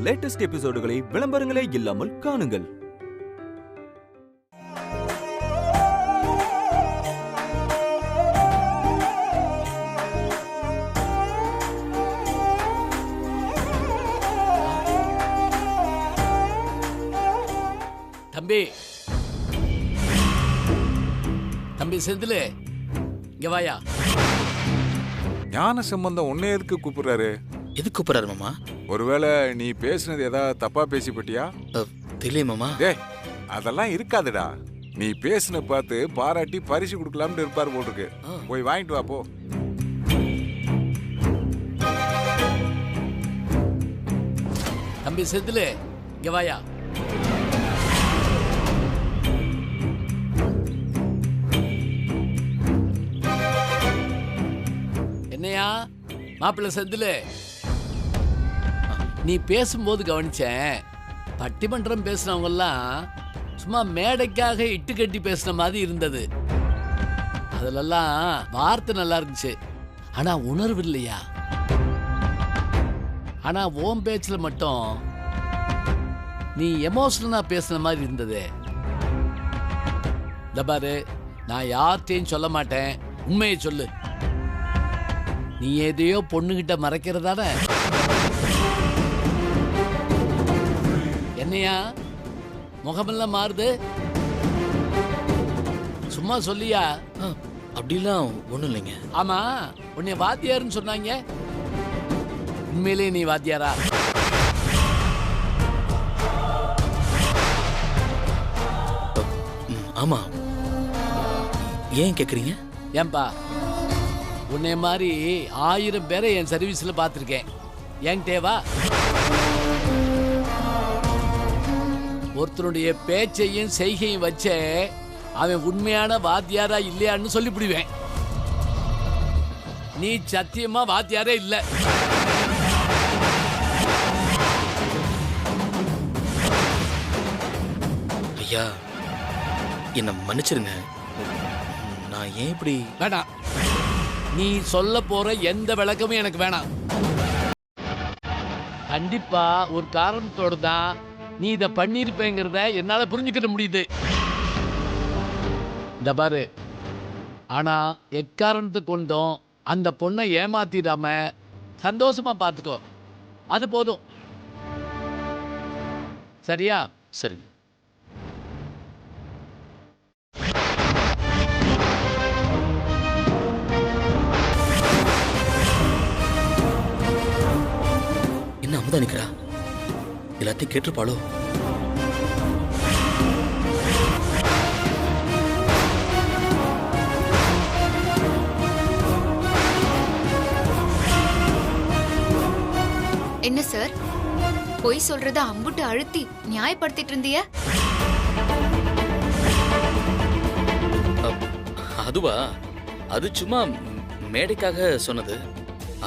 Latest எபிசோடுகளை விளம்பரங்களே இல்லாமல் காணுங்கள். தம்பி தம்பி செந்தில் இங்க வாயா. ஞான சம்பந்தம் உன்னை எதுக்கு கூப்பிடுறாரு? எதுக்கு கூப்பிடுறாரு மாமா? ஒருவேளை நீ பேசுனது ஏதாவது தப்பா பேசிப்பட்டியா? தெரியல மாமா. டேய் அதெல்லாம் இருக்காதுடா. நீ பேசுன பார்த்து பாராட்டி பரிசு கொடுக்கலாம்னு இருப்பாரு போட்டுருக்கு. போய் வாங்கிட்டு வா போ. தம்பி செந்தில் இங்க வாயா. என்னையா மாப்பிள்ள செந்தில், நீ பேசும்போது கவனிச்சேன், பட்டிமன்றம் பேசினவங்க எல்லாம் சும்மா மேடைக்காக இட்டு கட்டி பேசின மாதிரி இருந்தது. அதுலெல்லாம் வார்த்தை நல்லா இருந்துச்சு, ஆனா உணர்வு இல்லையா? ஆனா ஓம் பேச்சுல மட்டும் நீ எமோஷனலா பேசின மாதிரி இருந்தது. இந்த பாரு, நான் யார்கிட்டையும் சொல்ல மாட்டேன், உண்மையை சொல்லு. நீ எதையோ பொண்ணுகிட்ட மறைக்கிறதான? என்னையா முகமெல்லாம் மாறுது? சும்மா சொல்லியா? அப்படிலாம் ஒண்ணும் இல்லைங்க. ஆமா, உன்னை வாத்தியாருன்னு சொன்னாங்க, உண்மையிலே நீ வாத்தியாரா? ஆமா. ஏன் கேக்குறீங்க? ஏன்பா, உன்னை மாதிரி 1000 பேரை என் சர்வீஸ்ல பார்த்துருக்கேன். என்கிட்டேவா? ஒருத்தனுடைய பேச்சையும் செய்கையும் வச்சே அவன் உண்மையான வாத்தியாரா இல்லையான்னு சொல்லிவிடுவேன். நீ சத்தியமா வாத்தியாரே இல்லை. ஐயா என்ன மன்னிச்சிருங்க. நான் ஏன் இப்படி? வேணாம், நீ சொல்ல போற எந்த விளக்கமும் எனக்கு வேணாம். கண்டிப்பா ஒரு காரணத்தோடு தான் நீ இதை பண்ணிருப்பேங்கிறத என்னால புரிஞ்சுக்கிற முடியுது. இந்த பாரு, ஆனா எக்காரணத்தை கொண்டும் அந்த பொண்ணை ஏமாத்திடாம சந்தோஷமா பார்த்துக்கோ, அது போதும். சரியா? சரி. என்ன அமுதா நிக்கிறா? எல்லாத்தையும் கேட்டிருப்பாளோ? என்ன சார், பொய் சொல்றத அம்புட்டு அழுத்தி நியாயப்படுத்திட்டு இருந்திய? அதுவா? அது சும்மா மேடைக்காக சொன்னது.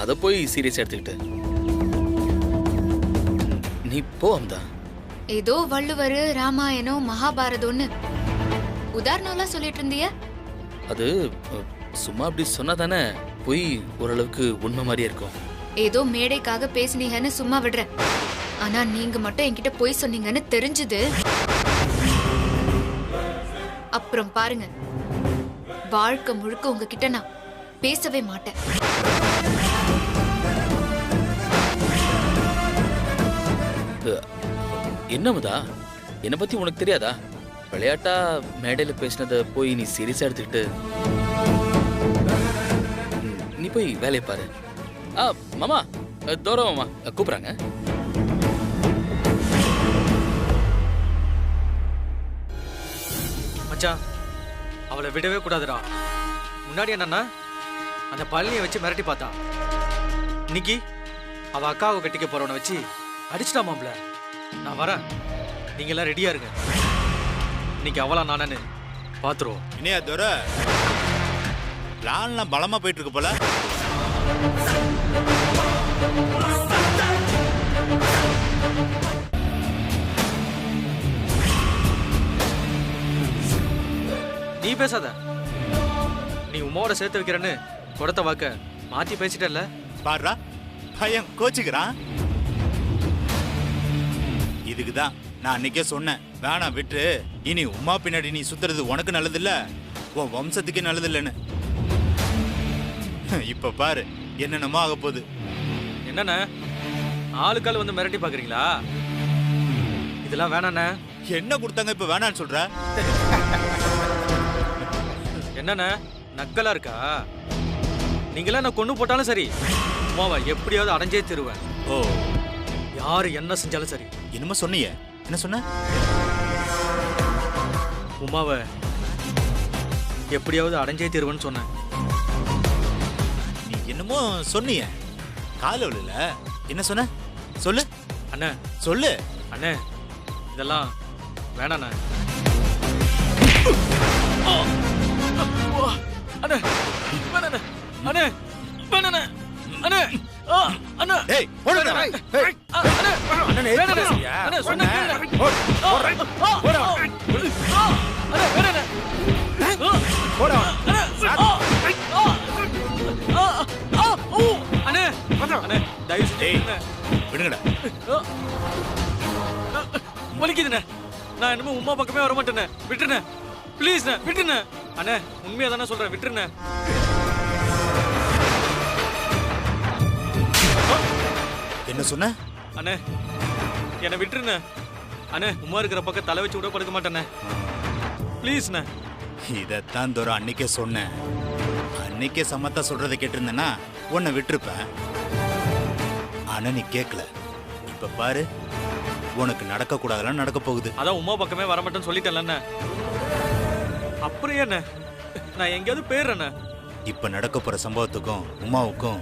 அத போய் சீரியஸா எடுத்துக்கிட்டு நீ போ அமுதா. ஏதோ வள்ளுவர், ராமாயணம், மகாபாரதம்னு உதாரணம்லாம் சொல்லிட்டு இருந்திய? அது சும்மா அப்படி சொன்னாதானே போய் ஓரளவுக்கு உண்மை மாதிரியே இருக்கும். ஏதோ மேடைக்காக பேசினீங்கன்னு சும்மா விடுற, ஆனா நீங்க மட்டும் என்கிட்ட பொய் சொன்னீங்கன்னு தெரிஞ்சது அப்புறம் பாருங்க, வாழ்க்கை முழுக்க உங்ககிட்ட நான் பேசவே மாட்டேன். என்னமுதா, என்னை பத்தி உனக்கு தெரியாதா? விளையாட்டா மேடையில பேசினதை போய் நீ சீரியஸா எடுத்துக்கிட்டு நீ போய் வேலையை பாரு. மாமா, தோர மாமா கூப்பிடுறாங்க. மச்சான், அவளை விடவே கூடாதுடா. முன்னாடி என்னன்னா அந்த பழனியை வச்சு மிரட்டி பார்த்தா, இன்னைக்கு அவ அக்காவை கட்டிக்க போறவனை வச்சு அடிச்சிட்டாமாம்ல. நான் வரேன், நீங்க எல்லாம் ரெடியா இருங்க. இன்னைக்கு அவளா நானு பாத்துருவோம். இனியா தோர பிளான்லாம் பலமா போயிட்டு இருக்கு போல. நீ பேசாத. நீ உமாவோட சேர்த்து வைக்கிறேன்னு கொடுத்த வாக்க மாத்தி பேசிட்டல்ல. பாடுறா பையன் கோச்சுக்கிறான். அதுதான் நான் அன்னைக்கே சொன்னேன், வேணாம் விட்டு, இனி உமா பின்னாடி நீ சுத்துறது உனக்கு நல்லது இல்ல, உன் வம்சத்துக்கே நல்லது இல்லைன்னு. இப்ப பாரு என்னென்னமோ ஆக போகுது. என்னண்ணே ஆளுக்கால் வந்து மிரட்டி பாக்குறீங்களா? இதெல்லாம் வேணாண்ணே. என்ன கொடுத்தாங்க இப்ப வேணான்னு சொல்ற? என்னண்ணே நக்கலா இருக்கா? நீங்களாம் நான் கொண்டு போட்டாலும் சரி, உமாவை எப்படியாவது அடைஞ்சே தருவேன். ஓ, யாரு என்ன செஞ்சாலும் சரி. என்னமோ சொன்னீங்க, என்ன சொன்ன? உமாவை எப்படியாவது அடைஞ்சே தருவேன்னு சொன்னேன். நீ என்னமோ சொன்னீங்க, கால விழல. என்ன சொன்ன? சொல்லு அண்ணே. சொல்லு அண்ணே இதெல்லாம் வேணாண்ணே. அண்ணே வேணாண்ணே. அண்ணே வேணாண்ணே. அண்ணே அண்ணா. டேய் போடா. அண்ணே அண்ணே வேணாண்ணே. அண்ணே சொன்னா கேளுண்ணே. போடா. அண்ணே வேணாண்ணே. போடா. அண்ணே அண்ணே தயவு செஞ்சு விடுங்கடா. வலிக்குதுண்ணே. நான் என்னமோ உமா பக்கமே வர மாட்டேண்ணே. விட்டுருண்ணே ப்ளீஸ்ண்ணே, விட்டுருண்ணே. அண்ணே உண்மையா தானே சொல்றேன், விட்டுருண்ணே. என்ன சொன்ன? அண்ணே என்னை விட்டுருண்ணே. அண்ணே உமா இருக்கிற பக்கம் தலை வச்சு கூட படுக்க மாட்டேண்ணே. ப்ளீஸ்ண்ணே. இதத்தான் தோற அன்னைக்கே சொன்னேன். அன்னைக்கே சமத்தா சொல்றதை கேட்டிருந்தேன்னா உன்னை விட்டுருப்பேன். ஆனா நீ கேட்கல. இப்ப பாரு, உனக்கு நடக்க கூடாதெல்லாம் நடக்க போகுது. அதான் உமா பக்கமே வர மாட்டேன்னு சொல்லிட்டேன்ல. அப்புறம் என்ன, நான் எங்கேயாவது போயிடுறேண்ணே. இப்ப நடக்க போற சம்பவத்துக்கும் உமாவுக்கும்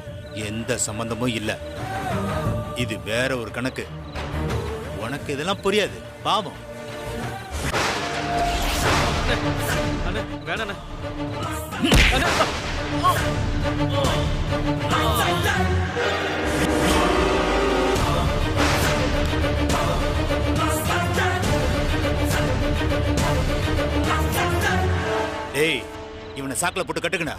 எந்த சம்பந்தமும் இல்ல. இது வேற ஒரு கணக்கு. உனக்கு இதெல்லாம் புரியாது, பாவம். அண்ணே வேணாண்ணே. டேய் இவனை சாக்குல போட்டு கட்டுக்கடா.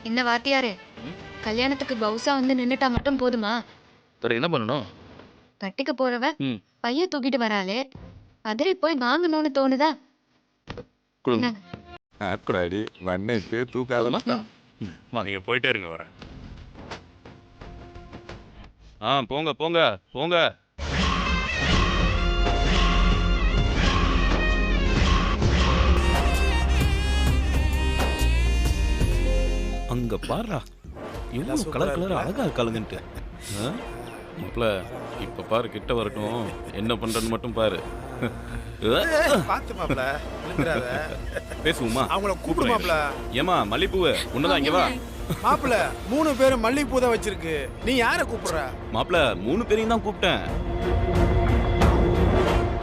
என்ன வாத்தியாரே, கல்யாணத்துக்கு பவுசா வந்து நின்னுட்டா மட்டும் போதுமா? என்ன பண்ணணும்? கட்டிக்க போறவ பைய தூக்கிட்டு வராளே, அதிரி போய் வாங்கணும்னு தோணுதா? ஆட்கூடாடி வண்ணை பேர் தூக்காதமா. நீங்க போயிட்டே இருங்க, வரேன். போங்க போங்க போங்க. அங்க பாருடா, இவ்வளவு கலர் கலர் அழகா இருக்காளுங்கன்ட்டு. மாப்ள இப்ப பாரு, கிட்ட வரட்டும், என்ன பண்றன்னு மட்டும் பாரு. பாத்து மாப்ள, விழுந்துறாத. பேசுவோமா? அவங்கள கூப்பிடு மாப்ள. ஏமா மல்லிப்பூவே, உன்னதான் இங்க வா. மாப்ள 3 பேரும் மல்லிப்பூ தான் வச்சிருக்கு, நீ யார கூப்பிடுற? மாப்ள 3 பேரையும் தான் கூப்பிட்டேன்.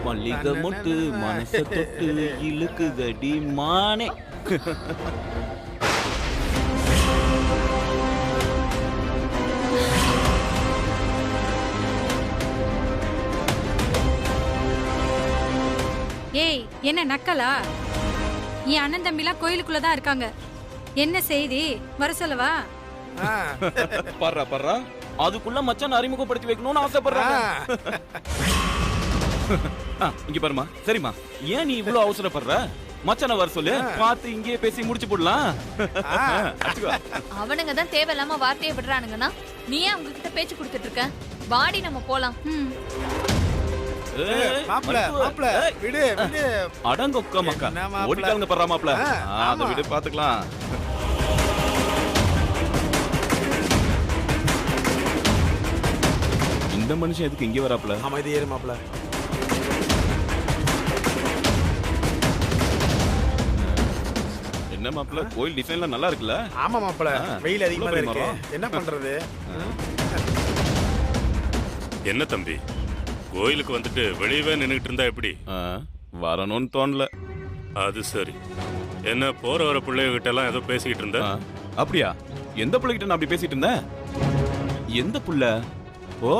மல்லிகை மொட்டு மனச தொட்டு இழுக்குதடி மானே. ஏய், என்ன நக்கலா? என் அண்ணன் தம்பிலாம் கோயிலுக்குள்ளதான் இருக்காங்க. என்ன செய்தி, வர சொல்லவா? பர்றா பர்றா, அதுக்குள்ள மச்சான் அறிமுகப்படுத்தி வைக்கணும்னு ஆசைப்படுறாங்க. இங்க பாருமா. சரிம்மா, ஏன் நீ இவ்வளவு அவசரப்படுற? மச்சான வர சொல்லு, பார்த்து இங்கேயே பேசி முடிச்சு போடலாம். அவனுங்க தான் தேவையில்லாம வார்த்தையை விடுறானுங்கன்னா நீ ஏன் அவங்க கிட்ட பேச்சு கொடுத்துட்டு இருக்க? வாடி நம்ம போலாம். மாப்ள மாப்ள விடு விடு. அடங்கொக்க மக்கா, ஓடிட்டாங்க பர்றா மாப்ள. அதை விடு, பாத்துக்கலாம். இந்த மனுஷன் எதுக்கு இங்க வராப்ல? அமைதி ஏறு மாப்ள. என்ன மாப்ள, கோயில் டிசைன்லாம் நல்லா இருக்குல்ல? ஆமா மாப்ள, வெயில் அதிகமா இவ்வளவு இருக்கு. மரம். என்ன பண்றது? என்ன தம்பி, கோயிலுக்கு வந்துட்டு வெளியவே நின்னுட்டு இருந்தா எப்படி? வரணும்னு தோணல. அது சரி. என்ன போற வர பிள்ளைகிட்ட எல்லாம் ஏதோ பேசிக்கிட்டு இருந்த? அப்படியா? எந்த பிள்ளைகிட்ட நான் அப்படி பேசிட்டு இருந்தேன்? எந்த புள்ள? ஓ,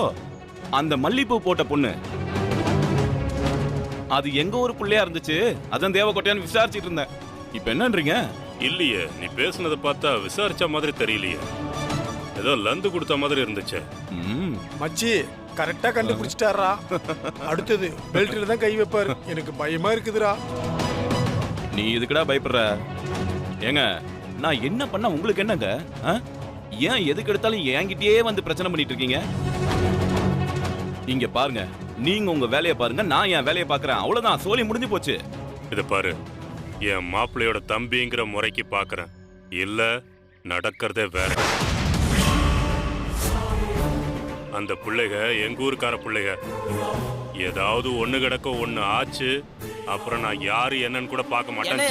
அந்த மல்லிப்பூ போட்ட பொண்ணு. அது எங்க ஒரு புள்ளையா இருந்துச்சு, அதான் தேவக்கோட்டையான்னு விசாரிச்சிட்டு இருந்தேன். இப்ப என்னன்றீங்க? இல்லையே, நீ பேசுனதை பார்த்தா விசாரிச்ச மாதிரி தெரியலையே. ஏதோ லந்து கொடுத்த மாதிரி இருந்துச்சு. மச்சி கரெக்டா கண்டுபிடிச்சிட்டாரா. அடுத்தது பெல்ட்ல தான் கை வைப்பாரு. எனக்கு பயமா இருக்குதுடா. நீ இதுக்குடா பயப்படுற? ஏங்க, நான் என்ன பண்ண உங்களுக்கு என்னங்க? ஏன் எதுக்கு எடுத்தாலும் என்கிட்டயே வந்து பிரச்சனை பண்ணிட்டு இருக்கீங்க? இங்க பாருங்க, நீங்க உங்க வேலையை பாருங்க, நான் என் வேலையை பாக்குறேன். அவ்வளவுதான், சோலி முடிஞ்சு போச்சு. இத பாரு, என் மாப்பிள்ளையோட தம்பிங்கிற முறைக்கு பாக்குறேன். இல்ல நடக்கிறதே வேற. அந்த பிள்ளைக எங்க ஊருக்கார பிள்ளைக. ஏதாவது ஒண்ணு கிடக்க ஒண்ணு ஆச்சு, அப்புறம் நான் யாரு என்னன்னு கூட பார்க்க மாட்டேன்.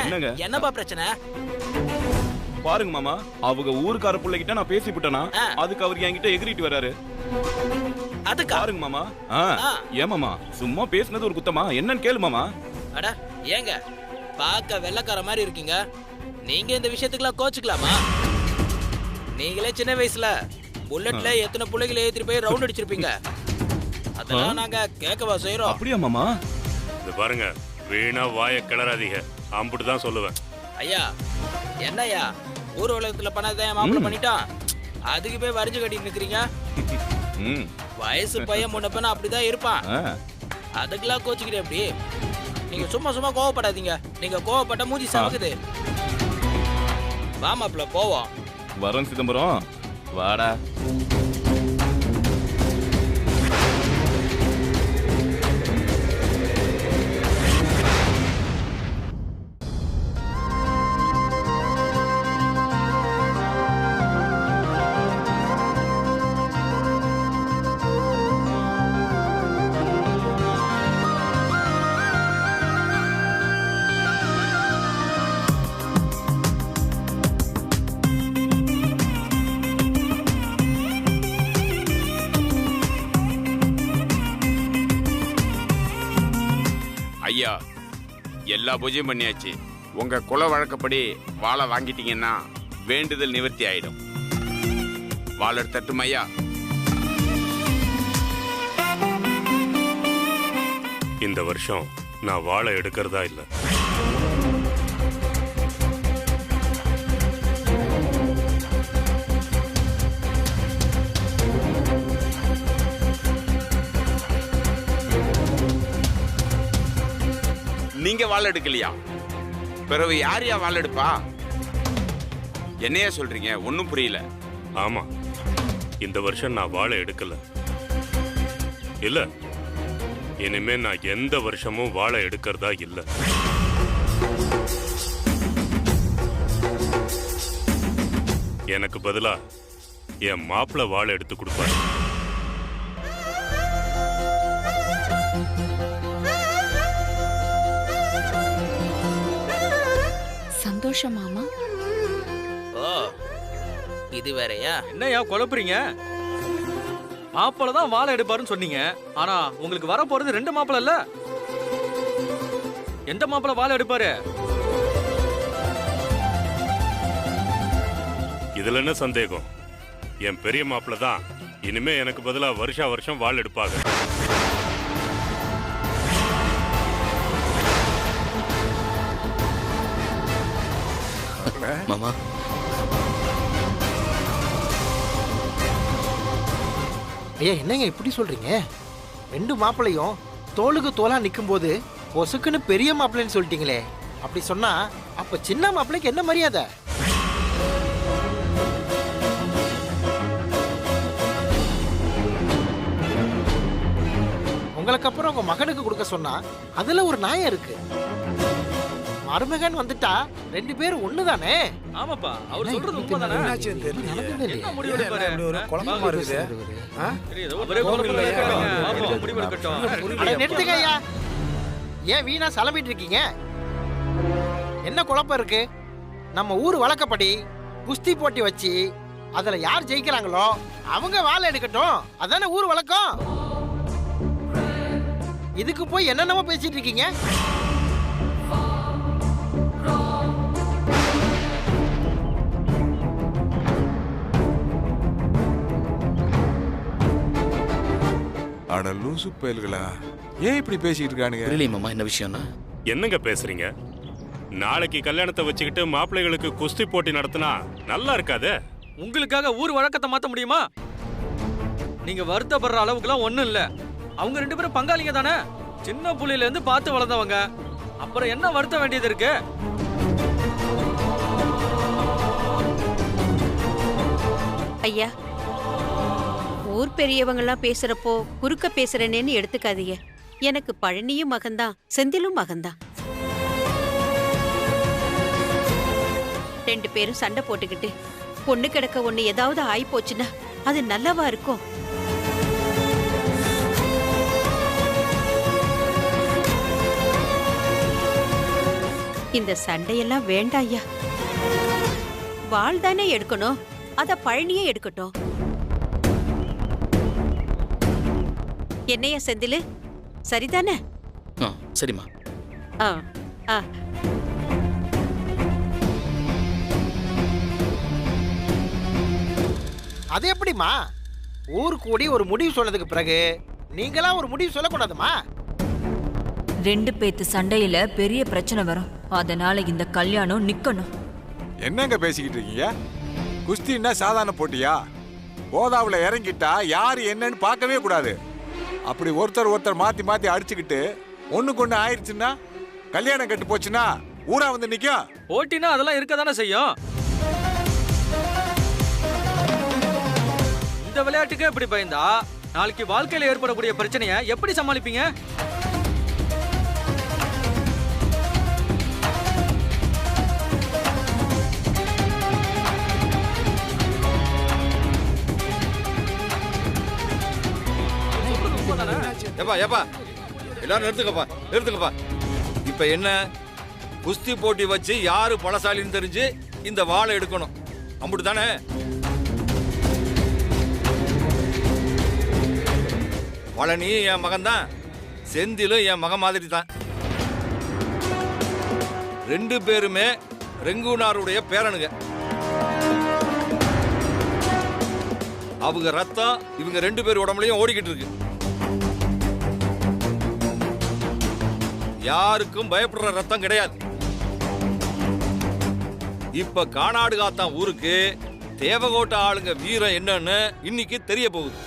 என்னங்க? என்னப்பா பிரச்சனை? பாருங்க மாமா, அவங்க ஊருக்கார பிள்ளைகிட்ட நான் பேசி விட்டேனா, அதுக்கு அவர் என்கிட்ட எகிரிட்டு வராரு. அதுக்கு பாருங்க மாமா. ஏன் மாமா, சும்மா பேசுனது ஒரு குத்தமா? என்னன்னு கேளு மாமா. அட ஏங்க, பார்க்க வெள்ளக்கார மாதிரி இருக்கீங்க. நீங்க இந்த விஷயத்துக்குலாம் கோச்சுக்கலாமா? நீங்களே சின்ன வயசுல புல்லட்ல எத்தனை புள்ளைகளை ஏத்திட்டு போய் ரவுண்ட் அடிச்சிருப்பீங்க. அதெல்லாம் நாங்க கேட்கவா செய்யறோம். அப்படியா மாமா? இது பாருங்க, வீணா வாய கிளறாதீங்க. அம்புட்டு சொல்லுவேன். ஐயா, என்னய்யா ஊர் உலகத்துல பண்ணாதான் மாப்பிள்ள பண்ணிட்டான், அதுக்கு போய் வரிஞ்சு கட்டிட்டு நிக்கிறீங்க. வயசு பையன் முன்ன பண்ண அப்படிதான் இருப்பான். அதுக்கெல்லாம் கோச்சுக்கிட்டே எப்படி? நீங்க சும்மா சும்மா கோவப்படாதீங்க. நீங்க கோவப்பட்ட மூஞ்சி சமக்குது. வா மாப்பிள்ள போவோம். வரேன் சிதம்பரம், வாடா. ஐயா, எல்லா பூஜையும் பண்ணியாச்சு. உங்க குல வழக்கப்படி வாழை வாங்கிட்டீங்கன்னா வேண்டுதல் நிவர்த்தி ஆயிடும். வாழை எடுத்துட்டுமா ஐயா? இந்த வருஷம் நான் வாழை எடுக்கிறதா இல்ல. நீங்க வாழை எடுக்கலையா? பிறகு யாரையா வாழை எடுப்பா? என்னையா சொல்றீங்க? ஒன்னும் புரியல. ஆமா, இந்த வருஷம் நான் வாழை எடுக்கல. இல்ல, இனிமே நான் எந்த வருஷமும் வாழை எடுக்கிறதா இல்ல. எனக்கு பதிலா என் மாப்பிள்ளை வாழை எடுத்து கொடுப்பாரு. சந்தோஷம் மாமா. ஓ, இது வேறயா? என்னையா குழப்புறீங்க? மாப்பிள்ள தான் வாழை எடுப்பாருன்னு சொன்னீங்க. ஆனா உங்களுக்கு வர போறது 2 மாப்பிள்ள இல்ல. எந்த மாப்பிள்ள வாழை எடுப்பாரு? இதுல என்ன சந்தேகம்? என் பெரிய மாப்பிள்ள தான் இனிமே எனக்கு பதிலா வருஷா வருஷம் வாழை எடுப்பாங்க. மாமா, ஐயா என்னங்க இப்படி சொல்றீங்க? 2 மாப்பிள்ளையும் தோளுக்கு தோலா நிற்கும் போது பொசுக்குன்னு பெரிய மாப்பிள்ளைன்னு சொல்லிட்டீங்களே. அப்படி சொன்னா அப்ப சின்ன மாப்பிள்ளைக்கு என்ன மரியாதை? உங்களுக்கு அப்புறம் உங்க மகனுக்கு கொடுக்க சொன்னா அதுல ஒரு நியாயம் இருக்கு. மருமகன் வந்துட்டா 2 பேரும் ஒண்ணுதானே? ஆமாப்பா, அவர் சொல்றது உண்மைதானே? என்ன முடிவு எடுப்பாரு? குழப்பமா இருக்குது. ஒரே குழப்பமா இருக்காங்க. பாப்போம், முடிவு எடுக்கட்டும். அட நிறுத்துங்க ஐயா. ஏன் வீணா சலம்பிட்டு இருக்கீங்க? என்ன குழப்பம் இருக்கு? நம்ம ஊர் வழக்கப்படி குஸ்தி போட்டி வச்சு அதுல யார் ஜெயிக்கிறாங்களோ அவங்க வாழை எடுக்கட்டும். அதானே ஊர் வழக்கம். இதுக்கு போய் என்னென்னமோ பேசிட்டு இருக்கீங்க? அட லூசு பயல்களா, ஏன் இப்படி பேசிட்டு இருக்கானுங்க? புரியலையே மாமா, என்ன விஷயம்னா? என்னங்க பேசுறீங்க? நாளைக்கு கல்யாணத்தை வச்சுக்கிட்டு மாப்பிள்ளைகளுக்கு குஸ்தி போட்டி நடத்தினா நல்லா இருக்காது. உங்களுக்காக ஊர் வழக்கத்தை மாத்த முடியுமா? நீங்க வருத்தப்படுற அளவுக்குலாம் ஒண்ணும் இல்ல. அவங்க 2 பேரும் பங்காளிங்க தானே. சின்ன புள்ளையில இருந்து பார்த்து வளர்ந்தவங்க. அப்புறம் என்ன வருத்த வேண்டியது இருக்கு? ஐயா, ஊர் பெரியவங்கெல்லாம் பேசுறப்போ குறுக்க பேசுறேனேன்னு எடுத்துக்காதீங்க. எனக்கு பழனியும் மகன்தான், செந்திலும் மகன்தான். 2 பேரும் சண்டை போட்டுக்கிட்டு பொண்ணு கிடக்க ஒண்ணு ஏதாவது ஆயி போச்சுன்னா அது நல்லவா இருக்கும்? இந்த சண்டையெல்லாம் வேண்டாம் ஐயா. வாழ் தானே எடுக்கணும், அத பழனியே எடுக்கட்டும். என்னையா செந்திலு, சரிதானே? சரிம்மா. அது எப்படிமா? ஊர் கூடி ஒரு முடிவு சொன்னதுக்கு பிறகு நீங்களா ஒரு முடிவு சொல்லக்கூடாதுமா? 2 பேத்து சண்டையில பெரிய பிரச்சனை வரும். அதனால இந்த கல்யாணம் நிக்கணும். என்னங்க பேசிக்கிட்டு இருக்கீங்க? குஸ்தின்னா சாதாரண போட்டியா? போதாவுல இறங்கிட்டா யாரு என்னன்னு பார்க்கவே கூடாது. அப்படி ஒருத்தர் மாத்தி மாத்தி அடிச்சுக்கிட்டு ஒண்ணுக்கு ஒண்ணு ஆயிடுச்சுன்னா, கல்யாணம் கட்டு போச்சுன்னா ஊரா வந்து நிக்கும். போட்டினா அதெல்லாம் இருக்க தானே செய்யும். இந்த விளையாட்டுக்கு எப்படி பயந்தா நாளைக்கு வாழ்க்கையில ஏற்படக்கூடிய பிரச்சனையை எப்படி சமாளிப்பீங்க? ஏப்பா எல்லாரும் நிறுத்துங்கப்பா. இப்ப என்ன குஸ்தி போட்டி வச்சு யாரு பலசாலின்னு தெரிஞ்சு இந்த வாளை எடுக்கணும், அப்படித்தானே? பழனி என் மகன் தான், செந்திலும் என் மகன் மாதிரி தான். 2 பேருமே ரெங்குனாருடைய பேரனுங்க. அவங்க ரத்தம் இவங்க 2 பேர் உடம்புலையும் ஓடிக்கிட்டு இருக்கு. யாருக்கும் பயப்படுற ரத்தம் கிடையாது. இப்ப கானாடு காத்தான் ஊருக்கு தேவகோட்டை ஆளுங்க வீரம் என்னன்னு இன்னைக்கு தெரிய போகுது.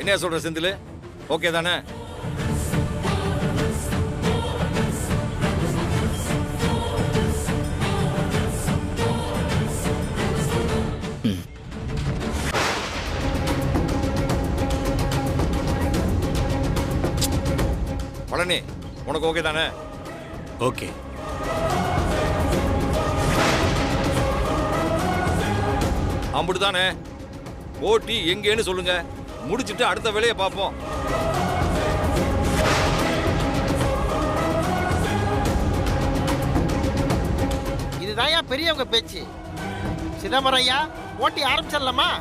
என்ன சொல்ற செந்தில், ஓகே தானே? பழனி, உனக்கு ஓகே தானே? ஓகே. அப்படித்தானே? போட்டி எங்கேன்னு சொல்லுங்க, முடிச்சிட்டு அடுத்த வேலையை பார்ப்போம். இதுதான் பெரியவங்க பேச்சு. சிதம்பரம் ஐயா, போட்டி ஆரம்பிச்சிடலாமா?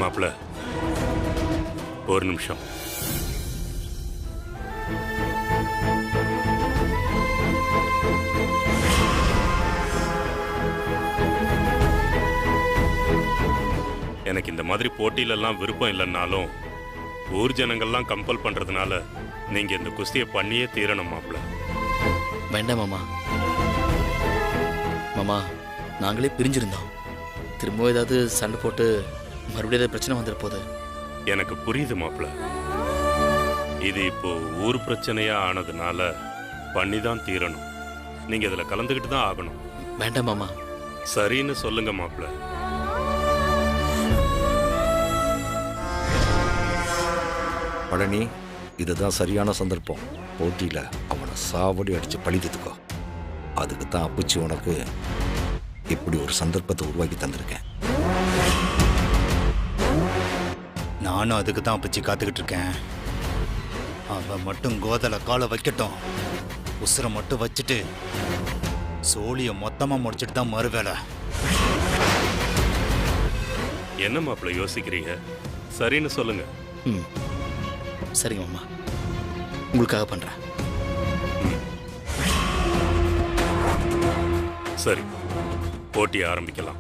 மாப்பிள்ள, ஒரு நிமிஷம். எனக்கு இந்த மாதிரி போட்டியிலெல்லாம் விருப்பம் இல்லைன்னாலும் ஊர் ஜனங்கள்லாம் கம்பல் பண்றதுனால நீங்க இந்த குஸ்தியை பண்ணியே தீரணும் மாப்பிள்ள. வேண்டாம் மாமா. மாமா, நாங்களே பிரிஞ்சிருந்தோம். திரும்ப ஏதாவது சண்டை போட்டு மறுபடியும் ஏதாவது பிரச்சனை வந்துட போகுது. எனக்கு புரியுது மாப்பிள்ள. இது இப்போ ஊர் பிரச்சனையா ஆனதுனால பண்ணி தான் தீரணும். நீங்க இதுல கலந்துக்கிட்டு தான் ஆகணும். வேண்டாம் மாமா. சரின்னு சொல்லுங்க மாப்பிள்ள. பழனி, இதுதான் சரியான சந்தர்ப்பம். போட்டியில் அவனை சாவடி அடித்து பழி தீர்த்துக்கோ. அதுக்கு தான் அப்புச்சி உனக்கு இப்படி ஒரு சந்தர்ப்பத்தை உருவாக்கி தந்திருக்கேன். நானும் அதுக்கு தான் அப்புச்சி காத்துக்கிட்டு இருக்கேன். அவன் மட்டும் கோதலை காலை வைக்கட்டும். உசுரை மட்டும் வச்சுட்டு சோழியை மொத்தமாக முடிச்சிட்டு தான் மறுவேலை. என்ன மாப்பிள்ள யோசிக்கிறீங்க? சரின்னு சொல்லுங்க. சரிங்க மாமா, உங்களுக்காக பண்றேன். சரி, போட்டியை ஆரம்பிக்கலாம்.